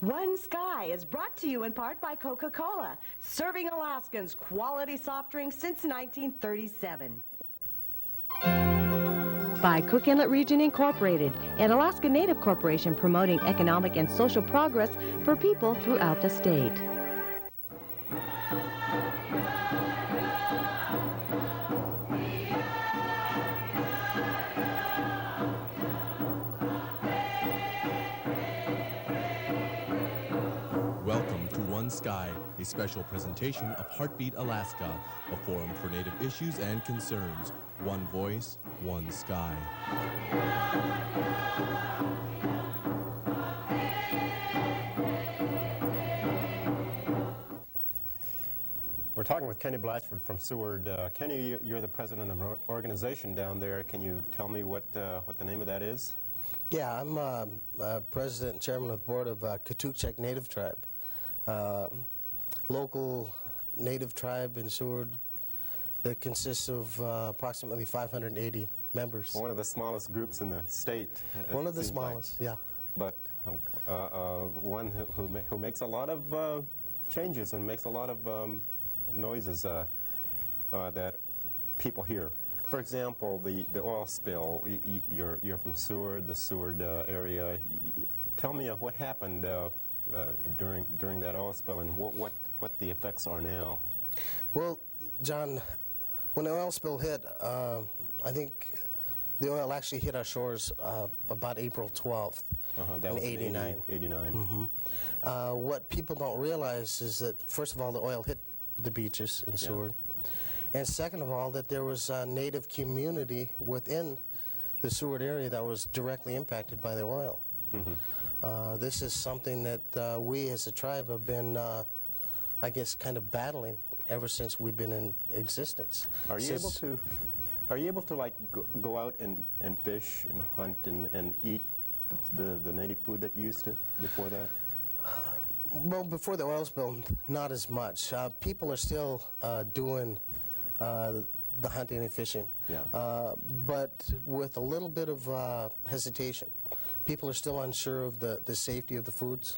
One Sky is brought to you in part by Coca-Cola, serving Alaskans quality soft drinks since 1937. By Cook Inlet Region Incorporated, an Alaska Native corporation promoting economic and social progress for people throughout the state. Welcome to One Sky, a special presentation of Heartbeat Alaska, a forum for Native issues and concerns. One voice, one sky. We're talking with Kenny Blatchford from Seward. Kenny, you're the president of an organization down there. Can you tell me what the name of that is? Yeah, I'm president and chairman of the board of Qutekcak Native Tribe. Local native tribe in Seward that consists of approximately 580 members. One of the smallest groups in the state. One of the smallest, yeah. But one who makes a lot of changes and makes a lot of noises that people hear. For example, the oil spill. You're from Seward, the Seward area. Tell me what happened during that oil spill and what the effects are now. Well, John, when the oil spill hit, I think the oil actually hit our shores about April 12th in '89. '89. What people don't realize is that, first of all, the oil hit the beaches in Seward. And second of all, that there was a native community within the Seward area that was directly impacted by the oil. This is something that we as a tribe have been, I guess, kind of battling ever since we've been in existence. Are you able to like go out and fish and hunt and eat the native food that you used to before that? Well, before the oil spill, not as much. People are still doing the hunting and fishing, but with a little bit of hesitation. People are still unsure of the safety of the foods.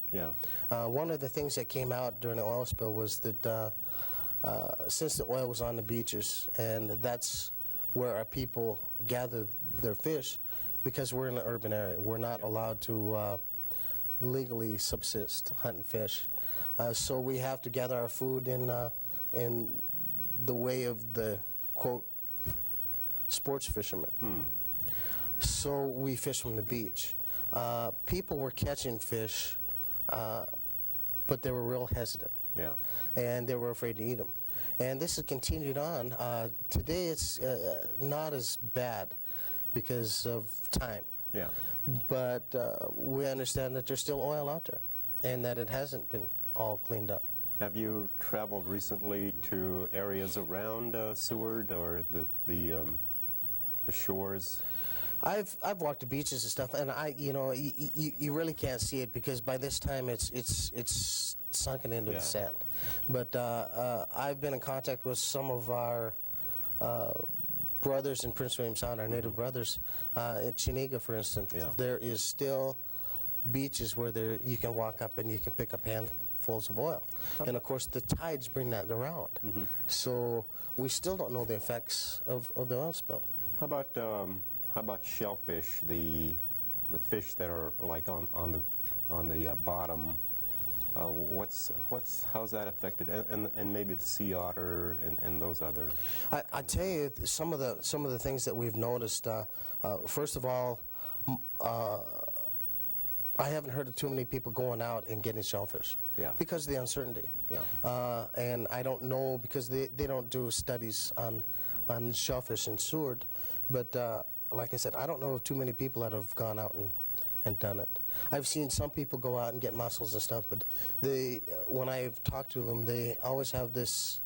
One of the things that came out during the oil spill was that since the oil was on the beaches, and that's where our people gather their fish, because we're in an urban area, we're not allowed to legally subsist, hunt and fish. So we have to gather our food in the way of the, quote, sports fishermen. So we fish from the beach. People were catching fish, but they were real hesitant. And they were afraid to eat them. And this has continued on. Today it's not as bad because of time. But we understand that there's still oil out there and that it hasn't been all cleaned up. Have you traveled recently to areas around Seward or the shores? I've walked the beaches and stuff, and you really can't see it because by this time it's sunken into the sand. But I've been in contact with some of our brothers in Prince William Sound, our native brothers. In Chiniga, for instance, there is still beaches where you can walk up and you can pick up handfuls of oil. And of course the tides bring that around. So we still don't know the effects of the oil spill. How about shellfish, the fish that are like on the bottom? How's that affected? And maybe the sea otter and those other. I tell you, some of the things that we've noticed. First of all, I haven't heard of too many people going out and getting shellfish because of the uncertainty. And I don't know because they don't do studies on shellfish in Seward, but like I said, I don't know of too many people that have gone out and done it. I've seen some people go out and get mussels and stuff, but when I've talked to them, they always have this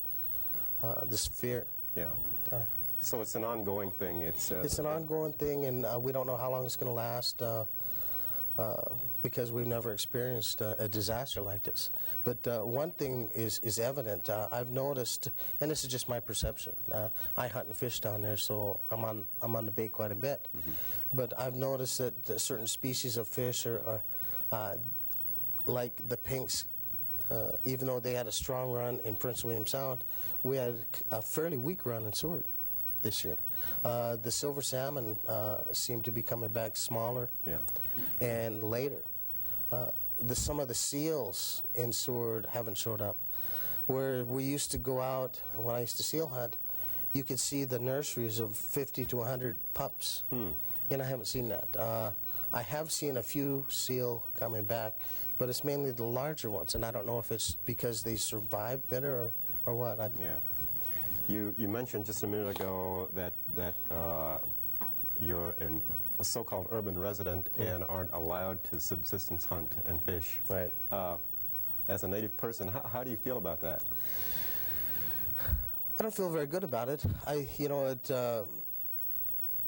fear. So it's an ongoing thing. It's an ongoing thing, and we don't know how long it's going to last because we've never experienced a disaster like this. But one thing is evident. I've noticed, and this is just my perception. I hunt and fish down there, so I'm on the bay quite a bit. But I've noticed that certain species of fish are like the Pinks, even though they had a strong run in Prince William Sound, we had a fairly weak run in Seward this year. The silver salmon seem to be coming back smaller and later. Some of the seals in Seward haven't showed up. Where we used to go out, when I used to seal hunt, you could see the nurseries of 50 to 100 pups. And I haven't seen that. I have seen a few seal coming back, but it's mainly the larger ones, and I don't know if it's because they survive better or what. You mentioned just a minute ago that you're a so-called urban resident and aren't allowed to subsistence hunt and fish. Right. As a native person, how do you feel about that? I don't feel very good about it.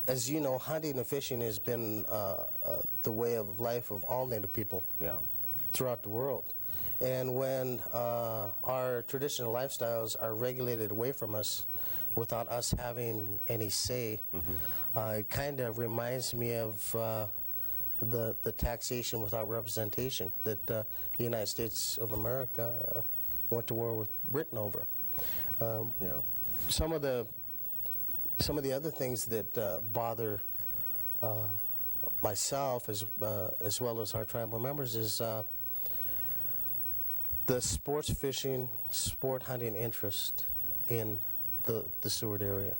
As you know, hunting and fishing has been the way of life of all native people throughout the world. And when our traditional lifestyles are regulated away from us without us having any say, it kind of reminds me of the taxation without representation that the United States of America went to war with Britain over. Some of the other things that bother myself as well as our tribal members is the sports fishing, sport hunting interest in the Seward area.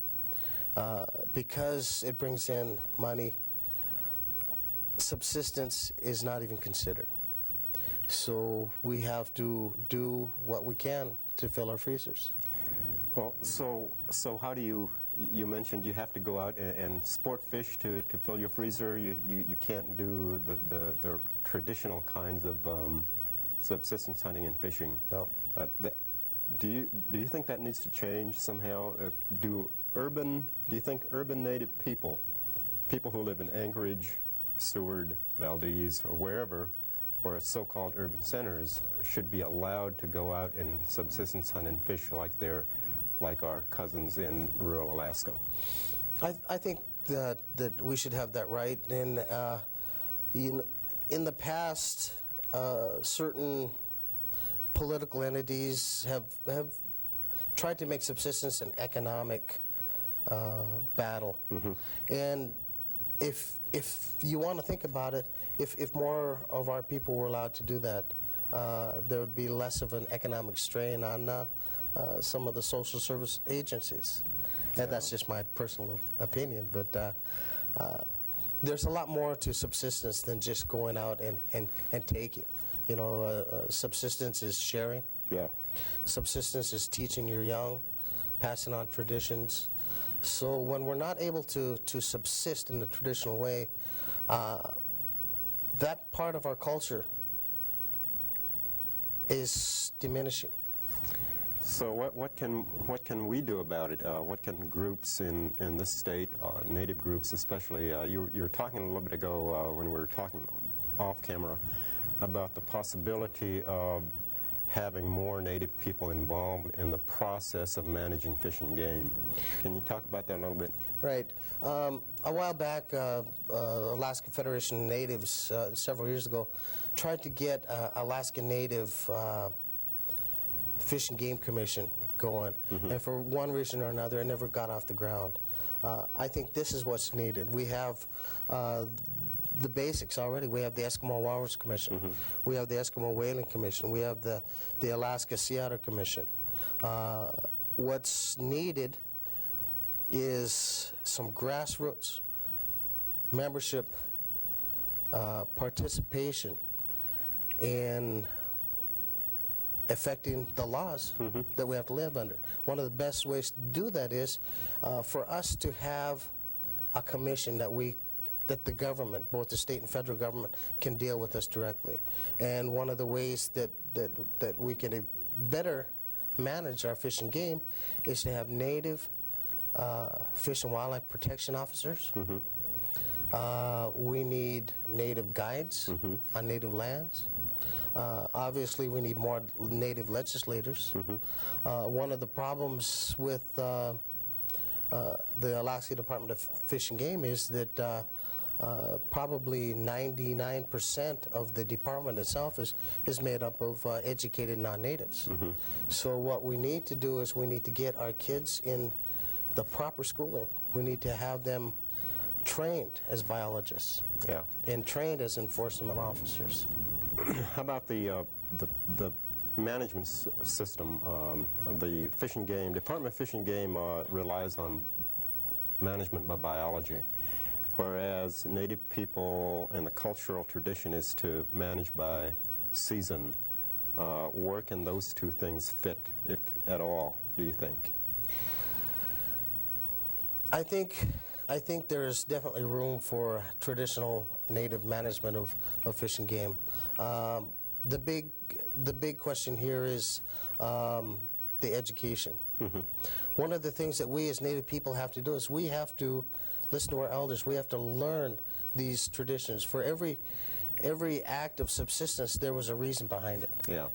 Because it brings in money, subsistence is not even considered. So we have to do what we can to fill our freezers. Well, so how do you mentioned you have to go out and sport fish to fill your freezer. You can't do the traditional kinds of subsistence hunting and fishing. No. Do you think that needs to change somehow? Do you think urban native people who live in Anchorage, Seward, Valdez, or wherever, or so-called urban centers, should be allowed to go out and subsistence hunt and fish like our cousins in rural Alaska? I think that we should have that right. And in the past, certain political entities have tried to make subsistence an economic battle. And if you want to think about it, if more of our people were allowed to do that, there would be less of an economic strain on some of the social service agencies. And that's just my personal opinion, but there's a lot more to subsistence than just going out and taking. You know, subsistence is sharing. Yeah. Subsistence is teaching your young, passing on traditions. So when we're not able to subsist in the traditional way, that part of our culture is diminishing. So what can we do about it? What can groups in this state, native groups especially, you were talking a little bit ago when we were talking off camera about the possibility of having more native people involved in the process of managing fish and game. Can you talk about that a little bit? Right. A while back, Alaska Federation of Natives, several years ago, tried to get Alaska Native Fish and Game Commission going, and for one reason or another, it never got off the ground. I think this is what's needed. We have the basics already. We have the Eskimo Walrus Commission. We have the Eskimo Whaling Commission. We have the Alaska Sea Otter Commission. What's needed is some grassroots membership, participation in affecting the laws that we have to live under. One of the best ways to do that is for us to have a commission that the government, both the state and federal government, can deal with us directly. And one of the ways that we can better manage our fish and game is to have native fish and wildlife protection officers. We need native guides on native lands. Obviously, we need more native legislators. One of the problems with the Alaska Department of Fish and Game is that probably 99% of the department itself is made up of educated non-natives. So what we need to do is we need to get our kids in the proper schooling. We need to have them trained as biologists, and trained as enforcement officers. How about the management system? The Fish and Game, Department of Fish and Game relies on management by biology, whereas Native people and the cultural tradition is to manage by season. Where can those two things fit, if at all, do you think? I think there's definitely room for traditional Native management of fish and game. The big question here is the education. One of the things that we as Native people have to do is we have to listen to our elders. We have to learn these traditions. For every act of subsistence, there was a reason behind it.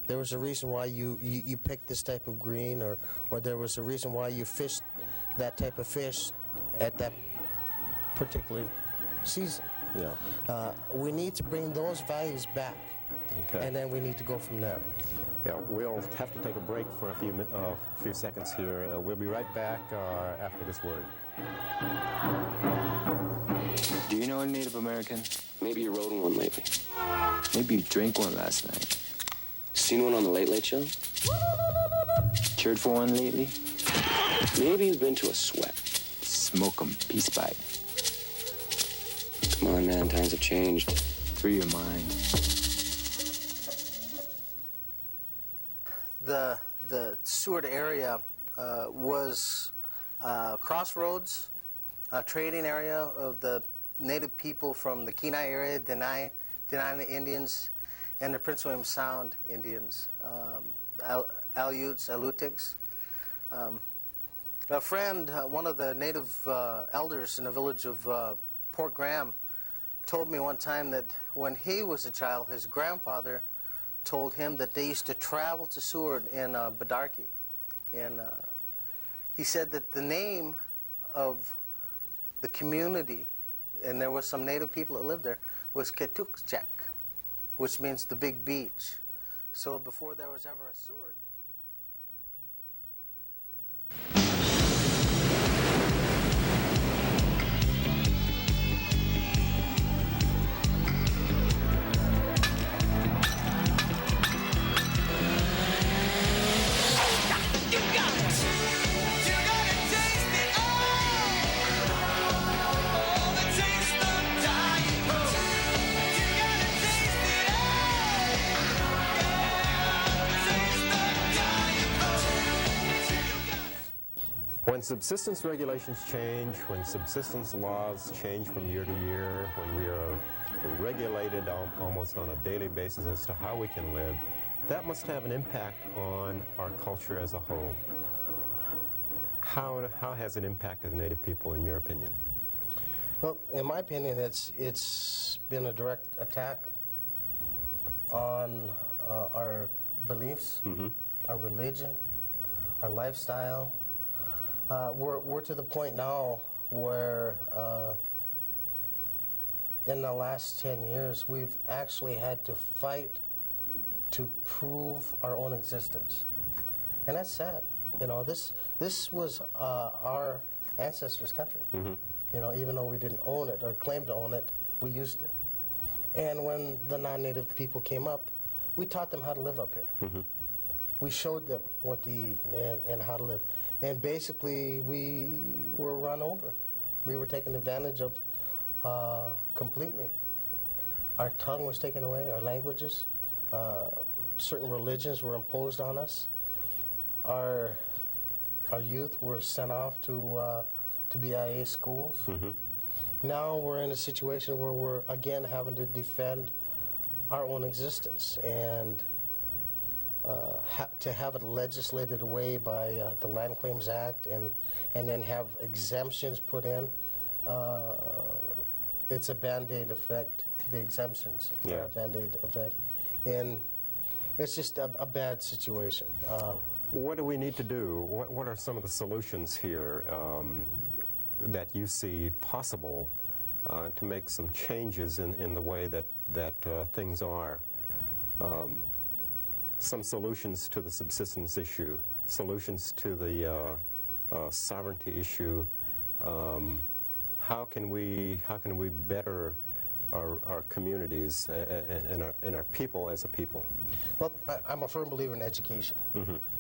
There was a reason why you picked this type of green, or there was a reason why you fished that type of fish at that particular season. We need to bring those values back, and then we need to go from there. We'll have to take a break for a few seconds here. We'll be right back after this word. Do you know a Native American? Maybe you rode in one lately. Maybe you drank one last night. Seen one on the Late Late Show? Cheered for one lately? Maybe you've been to a sweat. Smoke 'em, peace pipe. Come on, man, times have changed. Free your mind. The Seward area was crossroads, a trading area of the Native people from the Kenai area, Dena'ina Indians, and the Prince William Sound Indians, Aleuts, Alutics. A friend, one of the Native elders in the village of Port Graham, told me one time that when he was a child, his grandfather told him that they used to travel to Seward in Badarki. And he said that the name of the community, and there was some Native people that lived there, was Qutekcak, which means the big beach. So before there was ever a Seward, When subsistence regulations change, when subsistence laws change from year to year, when we are regulated almost on a daily basis as to how we can live, that must have an impact on our culture as a whole. How has it impacted the Native people, in your opinion? well, in my opinion, it's been a direct attack on our beliefs, our religion, our lifestyle. We're to the point now where in the last 10 years we've actually had to fight to prove our own existence, and that's sad. You know, this was our ancestors' country. You know, even though we didn't own it or claim to own it, we used it. And when the non-Native people came up, we taught them how to live up here. We showed them what to eat and how to live. And basically, we were run over. We were taken advantage of completely. Our tongue was taken away, our languages. Certain religions were imposed on us. Our youth were sent off to BIA schools. Now we're in a situation where we're again having to defend our own existence, and to have it legislated away by the Land Claims Act, and then have exemptions put in. It's a Band-Aid effect. The exemptions are a Band-Aid effect, and it's just a bad situation. What do we need to do? What are some of the solutions here that you see possible to make some changes in the way that things are. Some solutions to the subsistence issue, solutions to the sovereignty issue. How can we better our communities and our people as a people? Well, I'm a firm believer in education.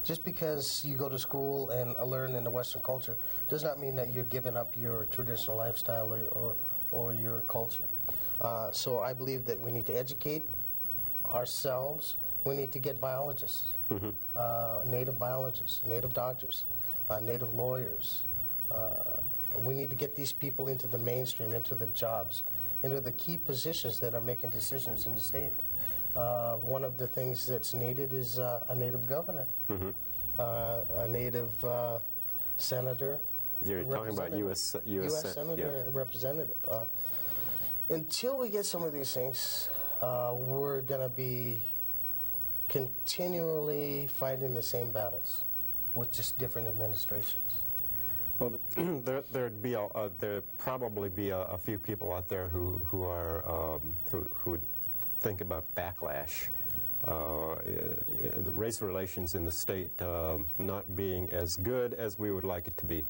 Just because you go to school and learn in the Western culture does not mean that you're giving up your traditional lifestyle or your culture. So I believe that we need to educate ourselves. We need to get biologists, native biologists, native doctors, native lawyers. We need to get these people into the mainstream, into the jobs, into the key positions that are making decisions in the state. One of the things that's needed is a native governor, a native senator. You're talking about U.S. Senator and representative. Until we get some of these things, we're going to be continually fighting the same battles with just different administrations. Well, there'd probably be a few people out there who would think about backlash, the race relations in the state not being as good as we would like it to be.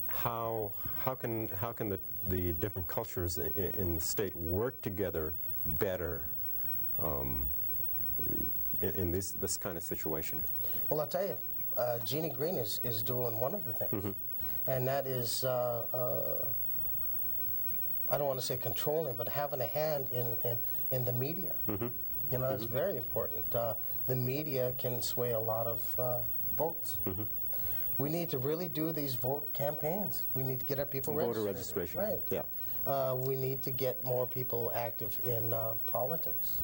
How can the different cultures in the state work together better in this kind of situation? Well, I'll tell you, Jeannie Green is doing one of the things, and that is, I don't want to say controlling, but having a hand in the media. You know, that's very important. The media can sway a lot of votes. We need to really do these vote campaigns. We need to get our people registered. Voter registration. Right. Yeah. We need to get more people active in politics.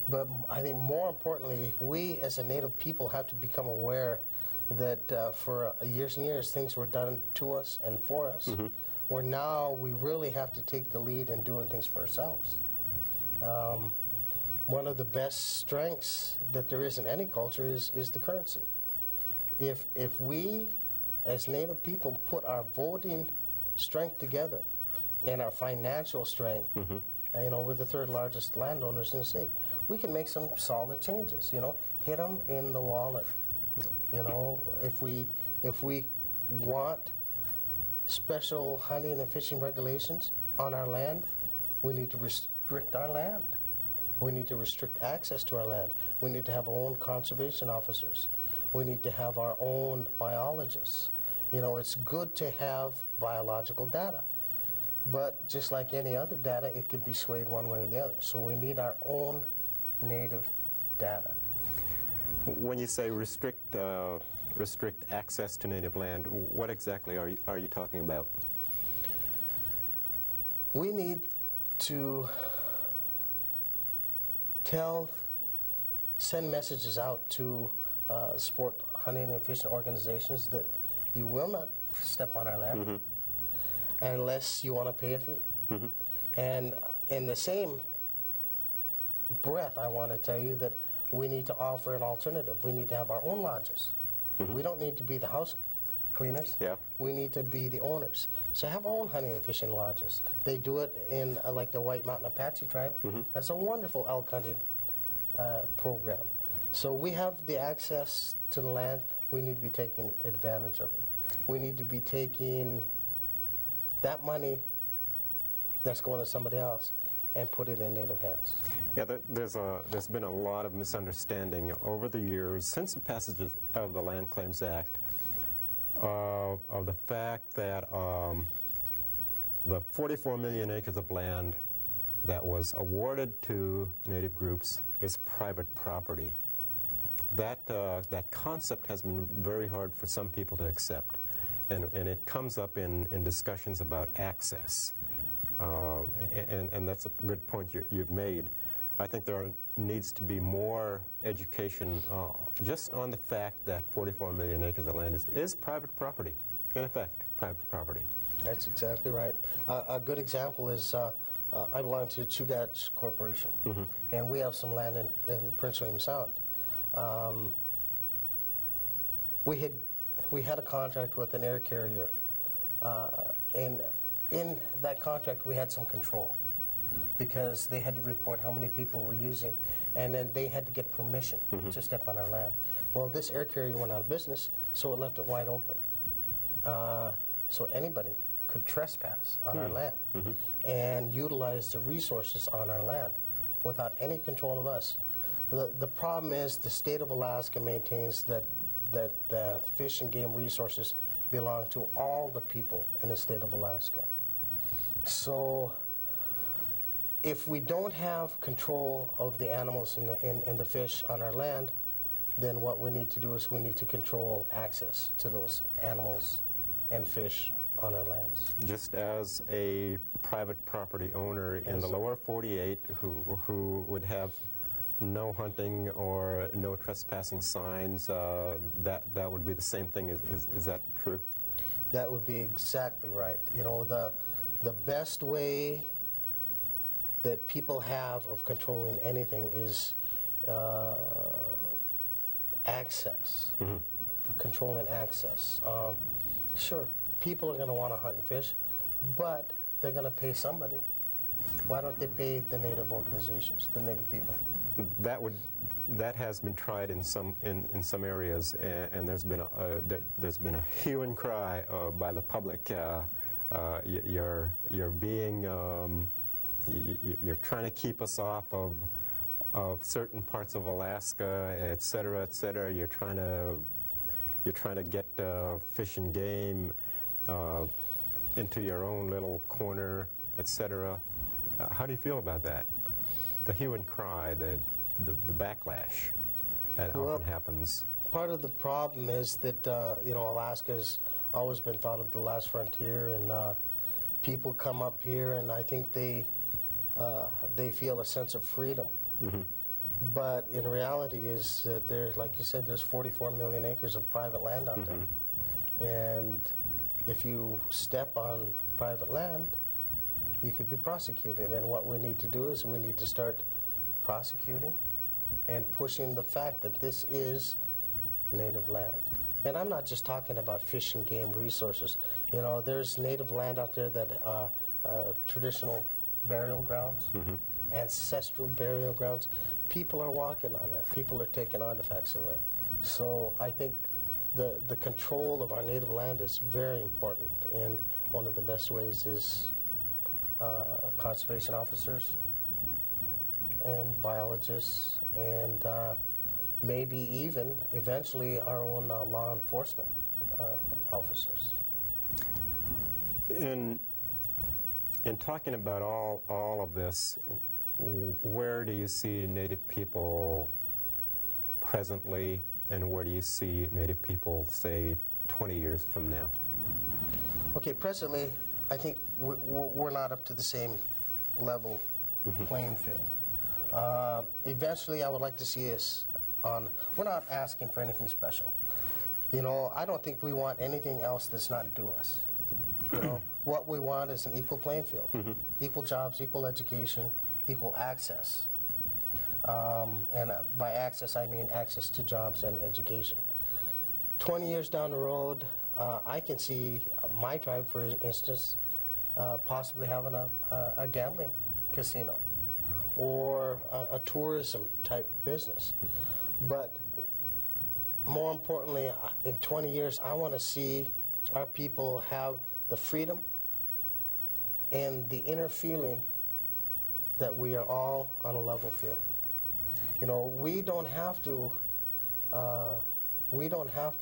But I think more importantly, we as a Native people have to become aware that for years and years things were done to us and for us, where now we really have to take the lead in doing things for ourselves. One of the best strengths that there is in any culture is the currency. If we as Native people put our voting strength together and our financial strength, you know, we're the third largest landowners in the state, we can make some solid changes, you know, hit them in the wallet. You know, if we want special hunting and fishing regulations on our land, we need to restrict our land. We need to restrict access to our land. We need to have our own conservation officers. We need to have our own biologists. You know, it's good to have biological data. But just like any other data, it could be swayed one way or the other. So we need our own native data. When you say restrict access to native land, what exactly are you talking about? We need to send messages out to sport hunting and fishing organizations that you will not step on our land unless you want to pay a fee. And in the same breath, I want to tell you that we need to offer an alternative. We need to have our own lodges. We don't need to be the house cleaners. Yeah. We need to be the owners. So have our own hunting and fishing lodges. They do it in like the White Mountain Apache tribe. That's a wonderful elk hunting program. So we have the access to the land. We need to be taking advantage of it. We need to be taking that money that's going to somebody else and put it in Native hands. Yeah, there's been a lot of misunderstanding over the years since the passage of the Land Claims Act of the fact that the 44 million acres of land that was awarded to Native groups is private property. That concept has been very hard for some people to accept, and it comes up in discussions about access. And that's a good point you've made. I think there needs to be more education just on the fact that 44 million acres of land is private property, in effect, private property. That's exactly right. A good example is I belong to Qutekcak Corporation, and we have some land in Prince William Sound. We had a contract with an air carrier, and in that contract, we had some control because they had to report how many people were using, and then they had to get permission to step on our land. Well, this air carrier went out of business, so it left it wide open. So anybody could trespass on our land and utilize the resources on our land without any control of us. The problem is the state of Alaska maintains that the fish and game resources belong to all the people in the state of Alaska. So if we don't have control of the animals and the fish on our land, then what we need to do is we need to control access to those animals and fish on our lands. Just as a private property owner in the lower 48 who would have no hunting or no trespassing signs, that would be the same thing. Is that true? That would be exactly right. You know, the best way that people have of controlling anything is access, controlling access. Sure, people are going to want to hunt and fish, but they're going to pay somebody. Why don't they pay the native organizations, the native people? That has been tried in some areas, and there's been a hue and cry by the public. You're trying to keep us off of certain parts of Alaska, et cetera, et cetera. You're trying to get fish and game into your own little corner, et cetera. How do you feel about that? The hue and cry, the backlash that often happens. Part of the problem is that you know, Alaska's always been thought of the last frontier, and people come up here, and I think they feel a sense of freedom. But in reality, is that there, like you said, there's 44 million acres of private land out there, and if you step on private land, you could be prosecuted. And what we need to do is we need to start prosecuting and pushing the fact that this is native land. And I'm not just talking about fish and game resources. You know, there's native land out there that are traditional burial grounds, ancestral burial grounds. People are walking on it. People are taking artifacts away. So I think the control of our native land is very important, and one of the best ways is conservation officers and biologists, and maybe even eventually our own law enforcement officers. In talking about all of this, where do you see Native people presently, and where do you see Native people, say, 20 years from now? Okay, presently, I think we're not up to the same level playing field. Eventually, I would like to see us on, we're not asking for anything special. You know, I don't think we want anything else that's not due us. You know, what we want is an equal playing field, equal jobs, equal education, equal access. And by access, I mean access to jobs and education. 20 years down the road, I can see my tribe, for instance, possibly having a gambling casino or a tourism type business. But more importantly, in 20 years, I want to see our people have the freedom and the inner feeling that we are all on a level field. You know, we don't have to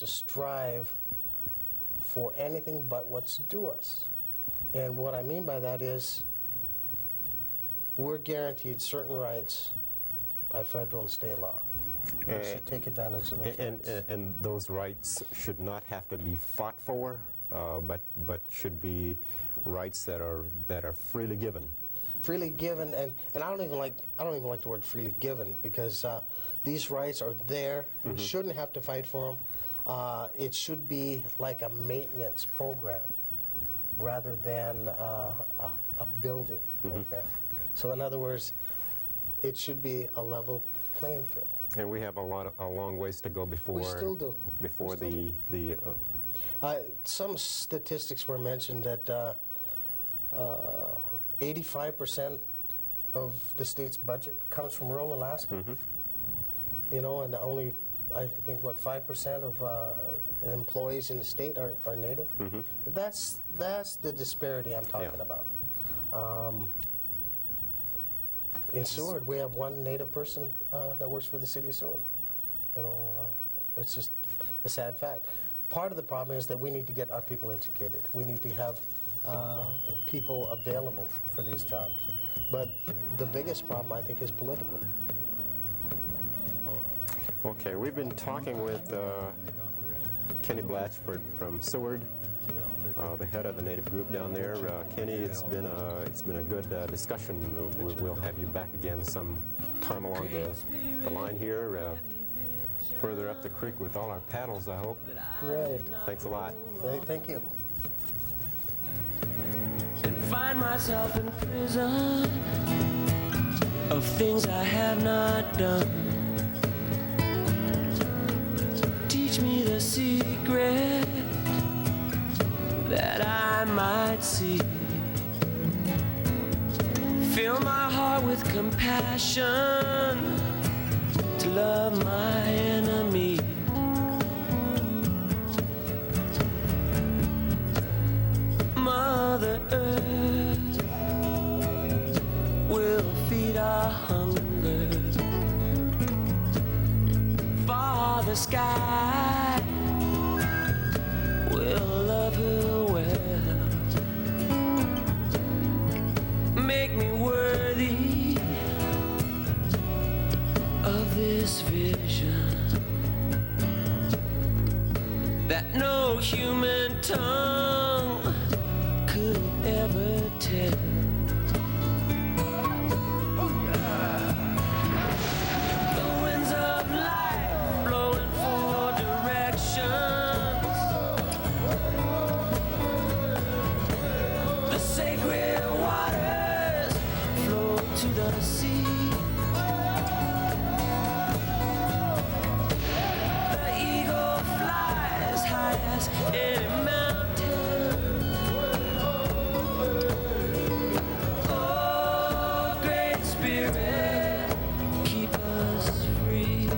strive for anything but what's due us. And what I mean by that is we're guaranteed certain rights by federal and state law. We should take advantage of those rights. And those rights should not have to be fought for, but should be rights that are freely given. Freely given, and I don't even like the word freely given, because these rights are there. We shouldn't have to fight for them. It should be like a maintenance program rather than a building program. So in other words, it should be a level playing field. And we have a long ways to go before. We still do. Before some statistics were mentioned that 85% of the state's budget comes from rural Alaska. You know, and only, I think, what, 5% of employees in the state are Native. That's the disparity I'm talking about. In Seward, we have one Native person that works for the city of Seward. You know, it's just a sad fact. Part of the problem is that we need to get our people educated. We need to have people available for these jobs. But the biggest problem, I think, is political. Okay, we've been talking with Kenny Blatchford from Seward, the head of the Native group down there. Kenny, it's been a good discussion. We'll have you back again some time along the line here, further up the creek with all our paddles, I hope. Right. Thanks a lot. Thank you. And find myself in prison of things I have not done. Teach me the secret that I might see. Fill my heart with compassion to love my enemy. Mother Earth will feed our hunger. Father Sky will love her well. Make me worthy of this vision that no human tongue could ever tell. The winds of life blowing four directions. The sacred waters flow to the sea. The eagle flies high as any mountain. Oh, great spirit, keep us free.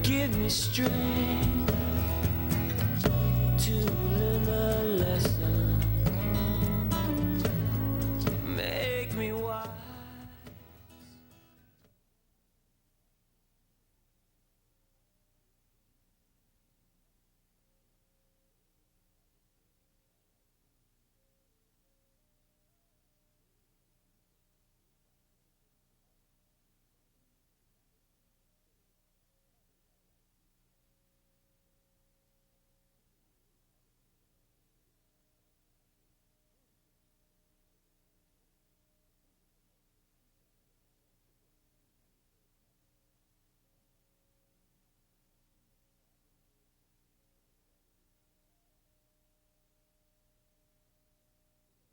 Give me strength